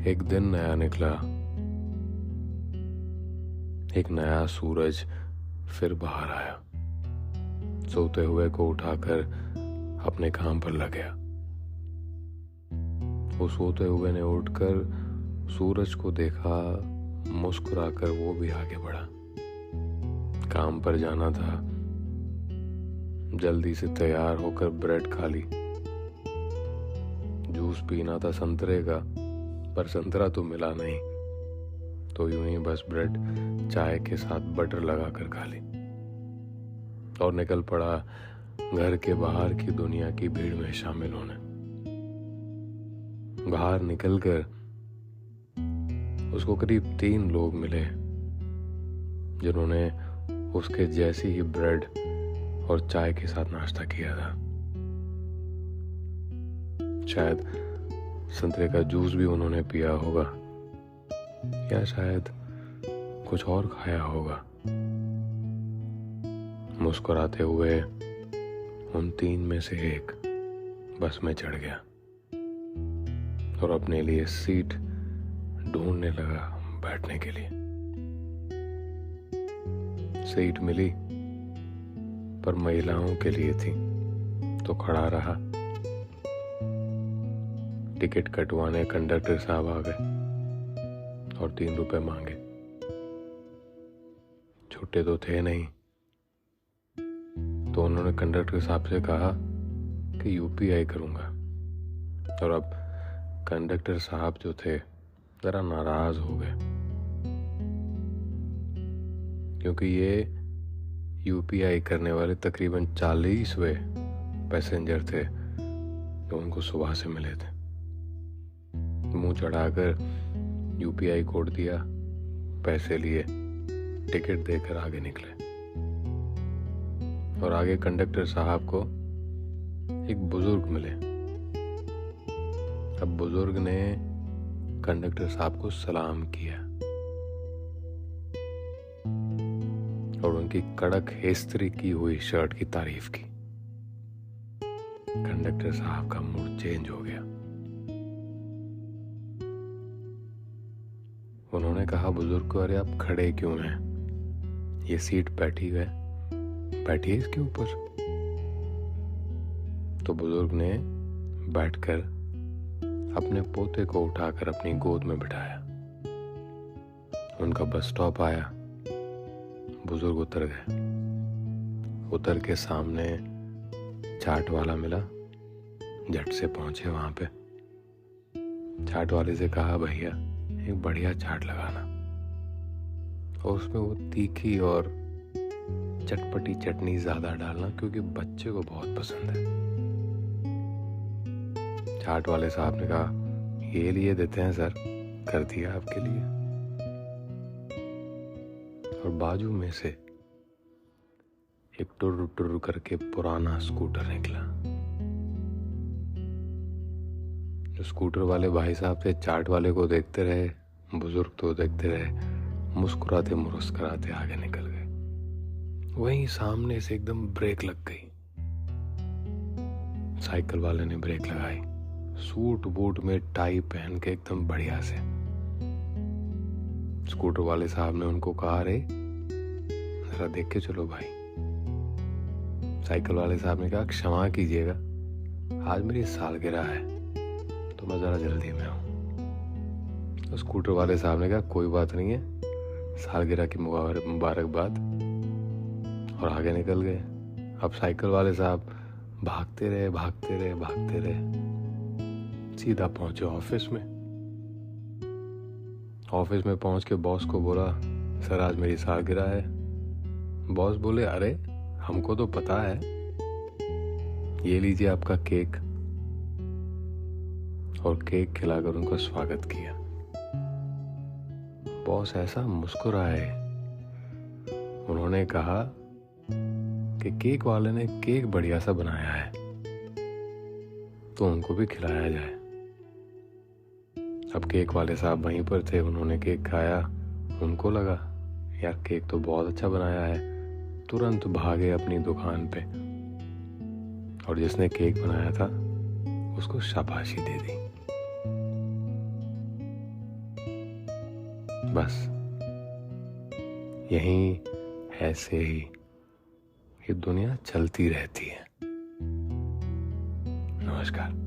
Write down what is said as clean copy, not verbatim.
एक दिन नया निकला। एक नया सूरज फिर बाहर आया। सोते हुए को उठाकर अपने काम पर लग गया। वो सोते हुए ने उठकर सूरज को देखा, मुस्कुराकर वो भी आगे बढ़ा। काम पर जाना था, जल्दी से तैयार होकर ब्रेड खा ली। जूस पीना था संतरे का, पर संतरा तो मिला नहीं, तो यूं ही बस ब्रेड चाय के साथ बटर लगाकर खा ली और निकल पड़ा घर के बाहर की दुनिया की भीड़ में शामिल होने। बाहर निकलकर उसको करीब 3 लोग मिले जिन्होंने उसके जैसी ही ब्रेड और चाय के साथ नाश्ता किया था। शायद संतरे का जूस भी उन्होंने पिया होगा या शायद कुछ और खाया होगा। मुस्कुराते हुए उन 3 में से एक बस में चढ़ गया और अपने लिए सीट ढूंढने लगा बैठने के लिए। सीट मिली पर महिलाओं के लिए थी, तो खड़ा रहा। टिकट कटवाने कंडक्टर साहब आ गए और 3 रुपए मांगे। छुट्टे तो थे नहीं, तो उन्होंने कंडक्टर साहब से कहा कि यूपीआई करूंगा। और अब कंडक्टर साहब जो थे जरा नाराज हो गए, क्योंकि ये यूपीआई करने वाले तकरीबन 40वें पैसेंजर थे जो उनको सुबह से मिले थे। मुंह चढ़ाकर यूपीआई कोड दिया, पैसे लिए, टिकट देकर आगे निकले। और आगे कंडक्टर साहब को एक बुजुर्ग मिले। अब बुजुर्ग ने कंडक्टर साहब को सलाम किया और उनकी कड़क इस्त्री की हुई शर्ट की तारीफ की। कंडक्टर साहब का मूड चेंज हो गया। उन्होंने कहा बुजुर्ग को, अरे आप खड़े क्यों हैं? ये सीट बैठिए इसके ऊपर। तो बुजुर्ग ने बैठकर अपने पोते को उठाकर अपनी गोद में बिठाया। उनका बस स्टॉप आया, बुजुर्ग उतर गए। उतर के सामने चाट वाला मिला, झट से पहुंचे वहां पे। चाट वाले से कहा, भैया एक बढ़िया चाट लगाना और उसमें वो तीखी और चटपटी चटनी ज्यादा डालना, क्योंकि बच्चे को बहुत पसंद है। चाट वाले साहब ने कहा, ये लिए देते हैं सर, कर दिया आपके लिए। और बाजू में से एक टुर टुर करके पुराना स्कूटर निकला। जो स्कूटर वाले भाई साहब थे, चाट वाले को देखते रहे, बुजुर्ग तो देखते रहे, मुस्कुराते मुस्कुराते आगे निकल गए। वहीं सामने से एकदम ब्रेक लग गई। साइकिल वाले ने ब्रेक लगाई, सूट बूट में टाई पहन के एकदम बढ़िया से। स्कूटर वाले साहब ने उनको कहा, अरे जरा देख के चलो भाई। साइकिल वाले साहब ने कहा, क्षमा कीजिएगा, आज मेरी सालगिरह है तो मैं जरा जल्दी में हूं। तो स्कूटर वाले साहब ने कहा, कोई बात नहीं है, सालगिरह की मुबारकबाद, और आगे निकल गए। अब साइकिल वाले साहब भागते रहे, सीधा पहुंचे ऑफिस में। ऑफिस में पहुंच के बॉस को बोला, सर आज मेरी सालगिरह है। बॉस बोले, अरे हमको तो पता है, ये लीजिए आपका केक। और केक खिलाकर उनका स्वागत किया। बॉस ऐसा मुस्कुराए, उन्होंने कहा कि केक वाले ने केक बढ़िया सा बनाया है तो उनको भी खिलाया जाए। अब केक वाले साहब वहीं पर थे, उन्होंने केक खाया, उनको लगा यार केक तो बहुत अच्छा बनाया है, तुरंत भागे अपनी दुकान पे और जिसने केक बनाया था उसको शाबाशी दे दी। बस यहीं ऐसे ही ये दुनिया चलती रहती है। नमस्कार।